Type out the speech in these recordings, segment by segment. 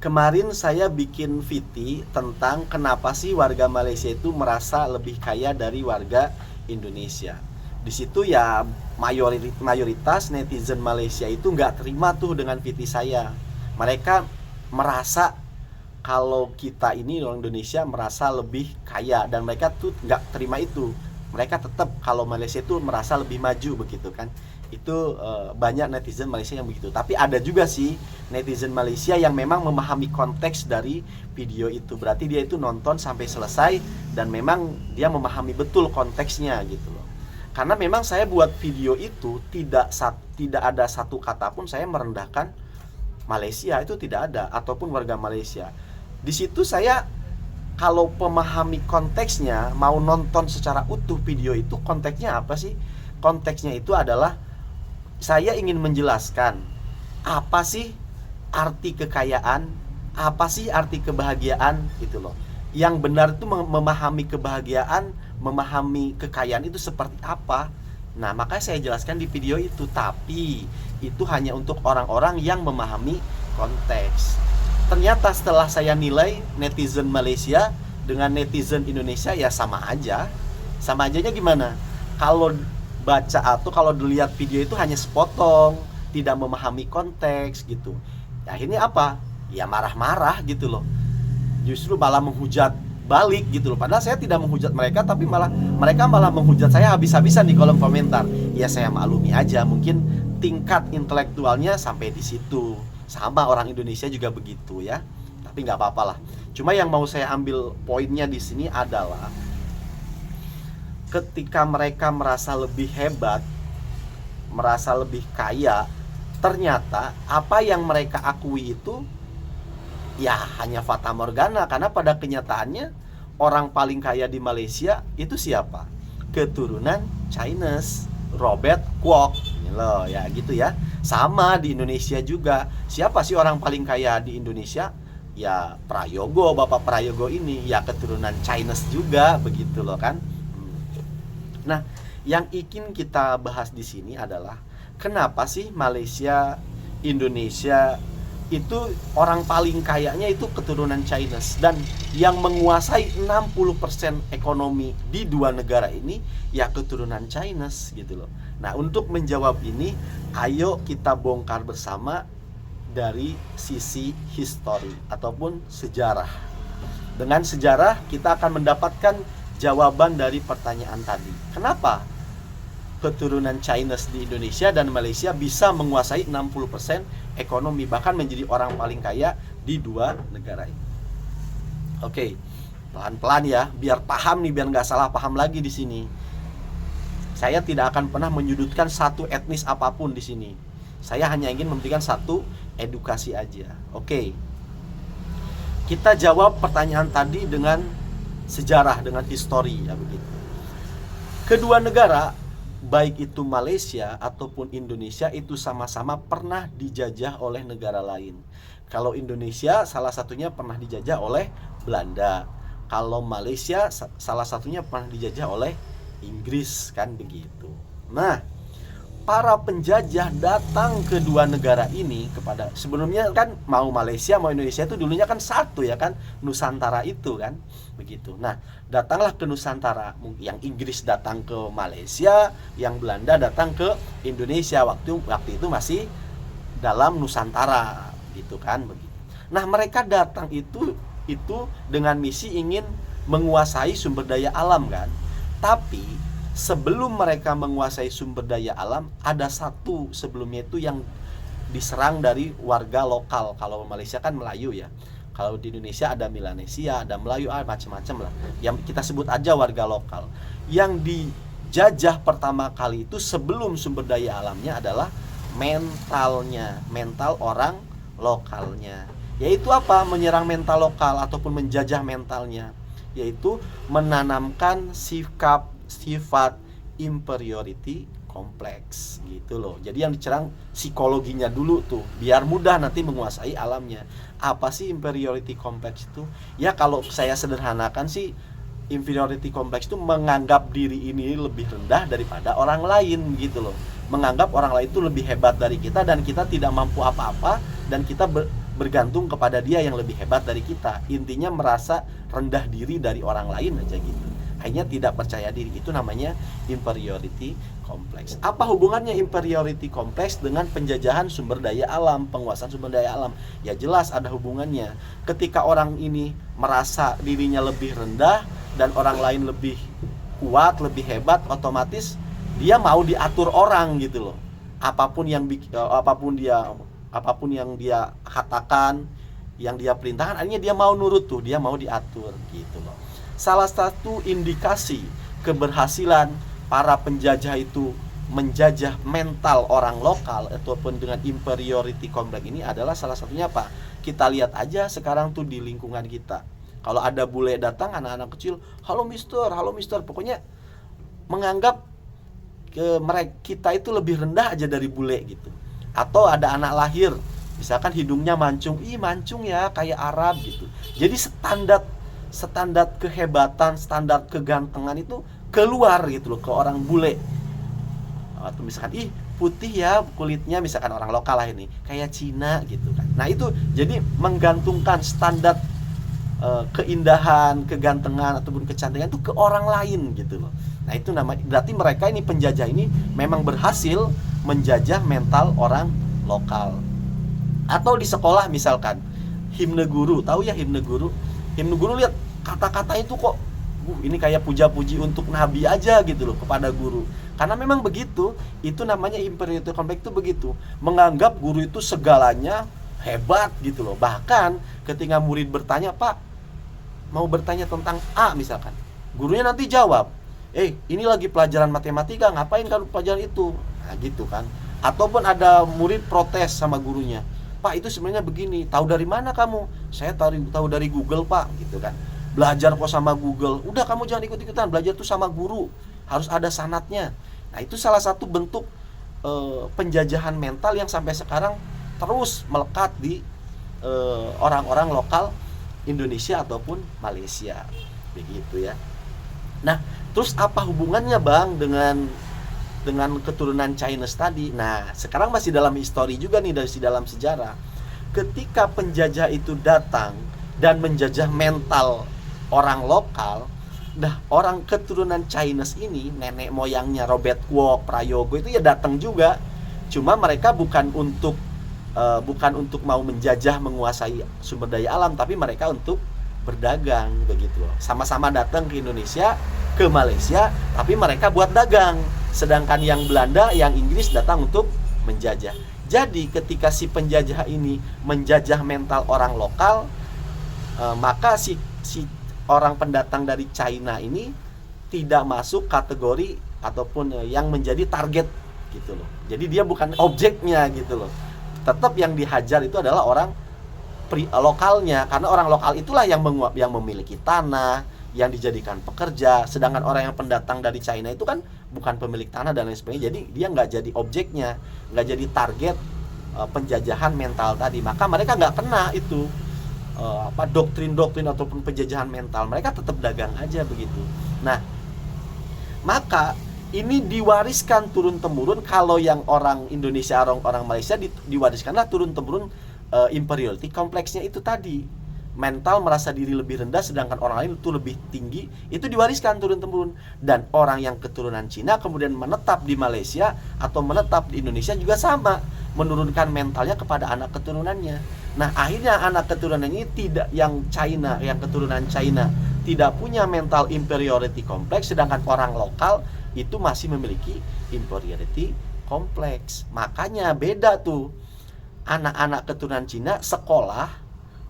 Kemarin saya bikin VT tentang kenapa sih warga Malaysia itu merasa lebih kaya dari warga Indonesia. Di situ ya mayoritas netizen Malaysia itu nggak terima tuh dengan VT saya. Mereka merasa kalau kita ini orang Indonesia merasa lebih kaya, dan mereka tuh nggak terima itu. Mereka tetap kalau Malaysia itu merasa lebih maju begitu kan. Itu banyak netizen Malaysia yang begitu. Tapi ada juga sih netizen Malaysia yang memang memahami konteks dari video itu. Berarti dia itu nonton sampai selesai dan memang dia memahami betul konteksnya gitu loh. Karena memang saya buat video itu tidak ada satu kata pun saya merendahkan Malaysia, itu tidak ada, ataupun warga Malaysia. Di situ saya kalau memahami konteksnya, mau nonton secara utuh video itu, konteksnya apa sih? Konteksnya itu adalah saya ingin menjelaskan apa sih arti kekayaan, apa sih arti kebahagiaan gitu loh. Yang benar itu memahami kebahagiaan, memahami kekayaan itu seperti apa. Nah, makanya saya jelaskan di video itu, tapi itu hanya untuk orang-orang yang memahami konteks. Ternyata setelah saya nilai netizen Malaysia dengan netizen Indonesia ya sama aja. Sama ajanya gimana? Kalau baca atau kalau dilihat video itu hanya sepotong, tidak memahami konteks gitu. Akhirnya apa? Ya marah-marah gitu loh. Justru malah menghujat balik gitu loh. Padahal saya tidak menghujat mereka, tapi mereka malah menghujat saya habis-habisan di kolom komentar. Ya saya maklumi aja, mungkin tingkat intelektualnya sampai di situ. Sama orang Indonesia juga begitu ya. Tapi nggak apa-apa lah. Cuma yang mau saya ambil poinnya di sini adalah ketika mereka merasa lebih hebat, merasa lebih kaya, ternyata apa yang mereka akui itu ya hanya fata morgana. Karena pada kenyataannya orang paling kaya di Malaysia itu siapa? Keturunan Chinese, Robert Kwok loh ya gitu ya. Sama di Indonesia juga. Siapa sih orang paling kaya di Indonesia? Ya Prayogo, Bapak Prayogo ini ya keturunan Chinese juga begitu loh kan. Nah, yang ingin kita bahas di sini adalah kenapa sih Malaysia, Indonesia itu orang paling kayanya itu keturunan Chinese, dan yang menguasai 60% ekonomi di dua negara ini ya keturunan Chinese gitu loh. Nah, untuk menjawab ini, ayo kita bongkar bersama dari sisi histori ataupun sejarah. Dengan sejarah kita akan mendapatkan jawaban dari pertanyaan tadi. Kenapa keturunan Chinese di Indonesia dan Malaysia bisa menguasai 60% ekonomi, bahkan menjadi orang paling kaya di dua negara ini? Oke, pelan-pelan ya, biar paham nih, biar nggak salah paham lagi di sini. Saya tidak akan pernah menyudutkan satu etnis apapun di sini. Saya hanya ingin memberikan satu edukasi aja. Oke, kita jawab pertanyaan tadi dengan sejarah, dengan histori ya begitu. Kedua negara, baik itu Malaysia ataupun Indonesia, itu sama-sama pernah dijajah oleh negara lain. Kalau Indonesia salah satunya pernah dijajah oleh Belanda. Kalau Malaysia salah satunya pernah dijajah oleh Inggris kan begitu. Nah, para penjajah datang ke dua negara ini kepada, sebelumnya kan mau Malaysia mau Indonesia itu dulunya kan satu ya kan, Nusantara itu kan begitu. Nah, datanglah ke Nusantara, yang Inggris datang ke Malaysia, yang Belanda datang ke Indonesia, waktu itu masih dalam Nusantara gitu kan begitu. Nah, mereka datang itu dengan misi ingin menguasai sumber daya alam kan. Tapi sebelum mereka menguasai sumber daya alam, ada satu sebelumnya itu yang diserang dari warga lokal. Kalau Malaysia kan Melayu ya. Kalau di Indonesia ada Melanesia, ada Melayu, macam-macam lah. Yang kita sebut aja warga lokal. Yang dijajah pertama kali itu sebelum sumber daya alamnya adalah mentalnya, mental orang lokalnya. Yaitu apa? Menyerang mental lokal ataupun menjajah mentalnya. Yaitu menanamkan sifat inferiority kompleks gitu loh. Jadi yang dicerang psikologinya dulu tuh, biar mudah nanti menguasai alamnya. Apa sih inferiority kompleks itu? Ya kalau saya sederhanakan sih, inferiority kompleks itu menganggap diri ini lebih rendah daripada orang lain gitu loh. Menganggap orang lain itu lebih hebat dari kita dan kita tidak mampu apa-apa, dan kita bergantung kepada dia yang lebih hebat dari kita. Intinya merasa rendah diri dari orang lain aja gitu. Hanya tidak percaya diri, itu namanya inferiority complex. Apa hubungannya inferiority complex dengan penjajahan sumber daya alam, penguasaan sumber daya alam? Ya jelas ada hubungannya. Ketika orang ini merasa dirinya lebih rendah dan orang lain lebih kuat, lebih hebat, otomatis dia mau diatur orang gitu loh. Apapun yang dia katakan, yang dia perintahkan, akhirnya dia mau nurut tuh, dia mau diatur gitu loh. Salah satu indikasi keberhasilan para penjajah itu menjajah mental orang lokal ataupun dengan inferiority complex ini adalah salah satunya apa? Kita lihat aja sekarang tuh di lingkungan kita. Kalau ada bule datang, anak-anak kecil, halo mister, pokoknya menganggap kita itu lebih rendah aja dari bule gitu. Atau ada anak lahir, misalkan hidungnya mancung, mancung ya kayak Arab gitu. Jadi standar kehebatan, standar kegantengan itu keluar gitu loh ke orang bule. Atau misalkan putih ya kulitnya, misalkan orang lokal lah ini kayak Cina gitu kan. Nah itu jadi menggantungkan standar keindahan, kegantengan ataupun kecantikan itu ke orang lain gitu loh. Nah itu berarti mereka ini penjajah ini memang berhasil menjajah mental orang lokal. Atau di sekolah misalkan himne guru, tahu ya himne guru? Himne guru lihat kata-kata itu kok ini kayak puja-puji untuk nabi aja gitu loh kepada guru. Karena memang begitu, itu namanya inferiority complex itu begitu. Menganggap guru itu segalanya hebat gitu loh. Bahkan ketika murid bertanya, "Pak, mau bertanya tentang A," misalkan. Gurunya nanti jawab, ini lagi pelajaran matematika, ngapain kamu pelajaran itu? Nah gitu kan. Ataupun ada murid protes sama gurunya, "Pak, itu sebenarnya begini, tahu dari mana kamu?" "Saya tahu dari Google, Pak," gitu kan. "Belajar kok sama Google." "Udah, kamu jangan ikut-ikutan, belajar tuh sama guru, harus ada sanatnya." Nah itu salah satu bentuk penjajahan mental yang sampai sekarang terus melekat di orang-orang lokal Indonesia ataupun Malaysia, begitu ya. Nah terus apa hubungannya Bang dengan keturunan Chinese tadi? Nah sekarang masih dalam histori juga nih, dari dalam sejarah. Ketika penjajah itu datang dan menjajah mental orang lokal, orang keturunan Chinese ini, nenek moyangnya Robert Kwok, Prayogo itu ya datang juga. Cuma mereka bukan untuk mau menjajah, menguasai sumber daya alam, tapi mereka untuk berdagang begitu loh. Sama-sama datang ke Indonesia, ke Malaysia, tapi mereka buat dagang. Sedangkan yang Belanda, yang Inggris datang untuk menjajah. Jadi ketika si penjajah ini menjajah mental orang lokal, maka si orang pendatang dari China ini tidak masuk kategori ataupun yang menjadi target gitu loh. Jadi dia bukan objeknya gitu loh. Tetap yang dihajar itu adalah orang lokalnya, karena orang lokal itulah yang memiliki tanah, yang dijadikan pekerja. Sedangkan orang yang pendatang dari China itu kan bukan pemilik tanah dan lain sebagainya. Jadi dia nggak jadi objeknya, nggak jadi target penjajahan mental tadi. Maka mereka nggak kena itu doktrin-doktrin ataupun penjajahan mental. Mereka tetap dagang aja begitu. Nah, maka ini diwariskan turun-temurun. Kalau yang orang Indonesia, orang Malaysia diwariskanlah turun-temurun inferiority kompleksnya itu tadi. Mental merasa diri lebih rendah sedangkan orang lain itu lebih tinggi, itu diwariskan turun-temurun. Dan orang yang keturunan Cina kemudian menetap di Malaysia atau menetap di Indonesia juga sama, menurunkan mentalnya kepada anak keturunannya. Nah, akhirnya anak keturunan ini yang keturunan China tidak punya mental inferiority complex, sedangkan orang lokal itu masih memiliki inferiority complex. Makanya beda tuh. Anak-anak keturunan Cina sekolah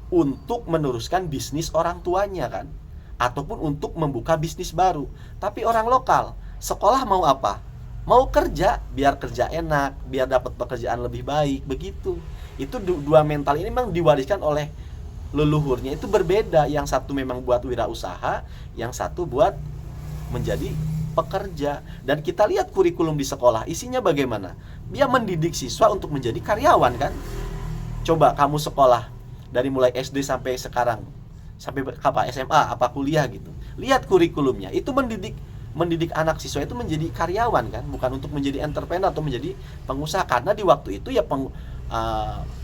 untuk meneruskan bisnis orang tuanya kan, ataupun untuk membuka bisnis baru. Tapi orang lokal sekolah mau apa? Mau kerja, biar kerja enak, biar dapat pekerjaan lebih baik, begitu. Itu dua mental ini memang diwariskan oleh leluhurnya, itu berbeda. Yang satu memang buat wirausaha, yang satu buat menjadi pekerja. Dan kita lihat kurikulum di sekolah, isinya bagaimana? Dia mendidik siswa untuk menjadi karyawan kan. Coba kamu sekolah dari mulai SD sampai sekarang, sampai SMA, apa kuliah gitu. Lihat kurikulumnya, itu mendidik anak siswa itu menjadi karyawan kan, bukan untuk menjadi entrepreneur atau menjadi pengusaha. Karena di waktu itu ya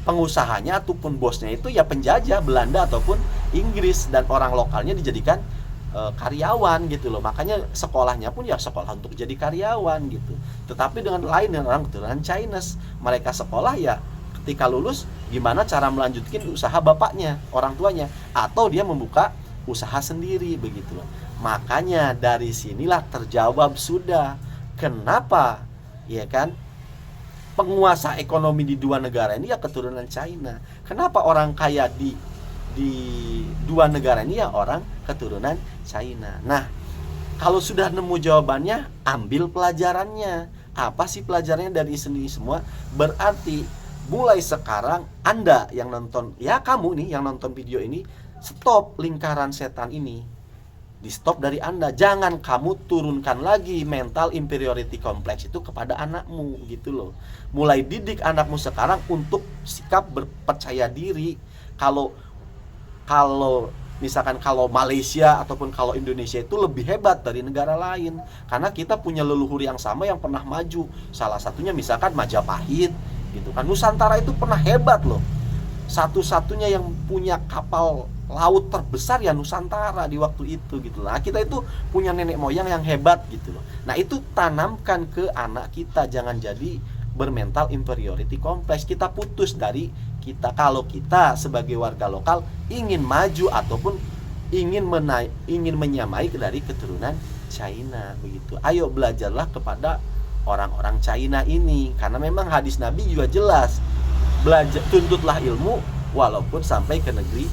pengusahanya ataupun bosnya itu ya penjajah Belanda ataupun Inggris, dan orang lokalnya dijadikan karyawan gitu loh. Makanya sekolahnya pun ya sekolah untuk jadi karyawan gitu. Tetapi dengan lain, dengan orang keturunan Chinese, mereka sekolah ya ketika lulus gimana cara melanjutkan usaha bapaknya, orang tuanya, atau dia membuka usaha sendiri begitu loh. Makanya dari sinilah terjawab sudah kenapa ya kan penguasa ekonomi di dua negara ini ya keturunan China. Kenapa orang kaya di dua negara ini ya orang keturunan China. Nah, kalau sudah nemu jawabannya, ambil pelajarannya. Apa sih pelajarannya dari sini semua? Berarti mulai sekarang Anda yang nonton, ya kamu nih yang nonton video ini, stop lingkaran setan ini. Di stop dari Anda. Jangan kamu turunkan lagi mental inferiority complex itu kepada anakmu gitu loh. Mulai didik anakmu sekarang untuk sikap berpercaya diri. Kalau misalkan kalau Malaysia ataupun kalau Indonesia itu lebih hebat dari negara lain, karena kita punya leluhur yang sama yang pernah maju. Salah satunya misalkan Majapahit gitu kan. Nusantara itu pernah hebat loh. Satu-satunya yang punya kapal laut terbesar ya Nusantara di waktu itu gitu. Nah, kita itu punya nenek moyang yang hebat gitu loh. Nah, itu tanamkan ke anak kita, jangan jadi bermental inferiority complex. Kita putus dari kita. Kalau kita sebagai warga lokal ingin maju ataupun ingin menyamai dari keturunan China begitu. Ayo belajarlah kepada orang-orang China ini, karena memang hadis Nabi juga jelas, belajar, tuntutlah ilmu walaupun sampai ke negeri